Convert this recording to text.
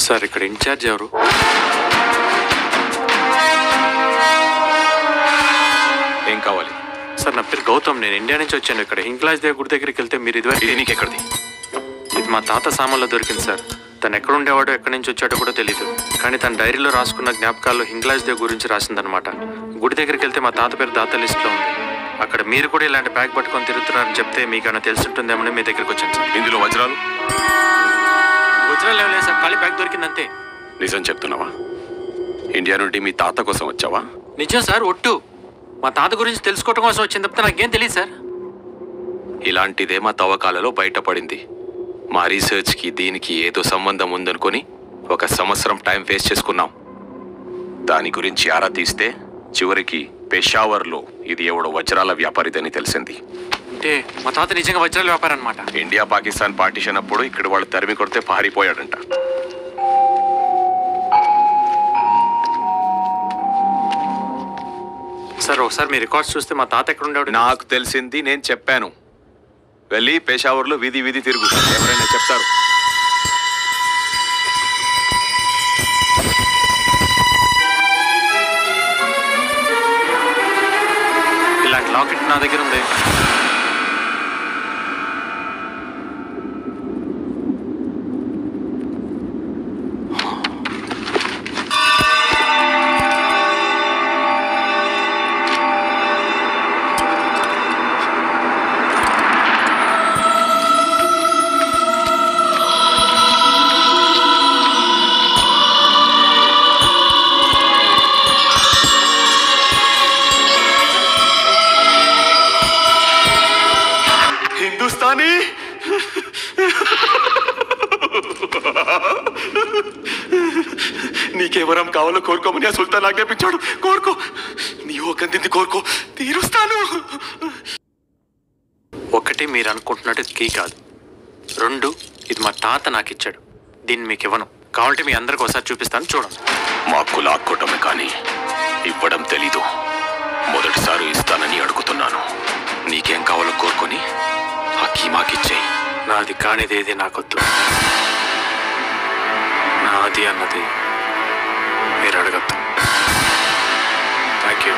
Sir ఇక్కడ incharge ఎవరు? ఏం కావాలి? సార్ నా పేరు గౌతమ్, నేను ఇండియా నుంచి వచ్చాను. ఇక్కడ హింగ్లాజ్ దేవ్ గుడి దగ్గరికి వెళ్తే మీరు ఇదివరకు ఇది నీకెక్కడిది? ఇది మా తాత సామాన్లో దొరికింది సార్. తను ఎక్కడ ఉండేవాడో ఎక్కడి నుంచి వచ్చాడో కూడా తెలీదు, కానీ తన డైరీలో రాసుకున్న జ్ఞాపకాల్లో హింగ్లాజ్ దేవ్ గురించి రాసిందనమాట. గుడి దగ్గరికి వెళ్తే మా తాత పేరు దాత లిస్ట్లో ఉంది. అక్కడ మీరు కూడా ఇలాంటి బ్యాగ్ పట్టుకొని తిరుగుతున్నారని చెప్తే మీకన్నా తెలుసుంటుందేమని మీ దగ్గరికి వచ్చాను సార్. ఇందులో వజ్రాలు వజ్రాలు ఏం లేదు సార్, ఖాళీ బ్యాగ్ దొరికింది అంతే. నిజం చెప్తున్నావా? ఇండియా నుండి మీ తాత కోసం వచ్చావా? నిజం సార్, ఒట్టు. మా తాత గురించి తెలుసుకోవడం కోసం వచ్చింది తప్పితే నాకేం తెలియదు సార్. ఇలాంటిదే మా తవ్వకాలలో బయటపడింది. మా రీసెర్చ్కి దీనికి ఏదో సంబంధం ఉందనుకొని 1 సంవత్సరం టైం వేస్ట్ చేసుకున్నాం. దాని గురించి ఆరా తీస్తే చివరికి పెషావర్లో ఇది ఎవడో వజ్రాల వ్యాపారిదని తెలిసింది. అంటే మా తాత నిజంగా వజ్రాల వ్యాపారం అనమాట. ఇండియా పాకిస్తాన్ పార్టీషన్ అప్పుడు ఇక్కడ వాళ్ళు తరిమి కొడితే పారిపోయాడంట. సార్ ఒకసారి మీ రికార్డ్స్ చూస్తే మా తాత ఎక్కడ ఉండేవాడు? నాకు తెలిసింది నేను చెప్పాను. వెళ్ళి పెషావర్లో వీధి వీధి తిరుగు, ఎవరైనా చెప్తారు. ఇలాంటి లాకెట్ నా దగ్గర ఉంది. హిందుస్థానీ నీకెవరం కావాలో కోరుకోమని ఆ సుల్తాన్ ఆజ్ఞాపించాడు. కోరుకో, నీ ఒకందింది కోరుకో, తీరుస్తాను. 1 మీరు అనుకుంటున్నట్టు కీ కాదు. 2 ఇది మా తాత నాకు ఇచ్చాడు. దీన్ని మీకు ఇవ్వను. కావాలంటే మీ అందరికి ఒకసారి చూపిస్తాను, చూడండి. మాకు లాక్కోవటమే కానీ ఇవ్వడం తెలీదు. మొదటిసారి ఇస్తానని అడుగుతున్నాను. నీకేం కావాలో కోరుకొని ఆ కీ మాకిచ్చేయి. నాది కానిదేది నాకొద్దు. నాది అన్నది మీరు అడగద్దు. Thank you.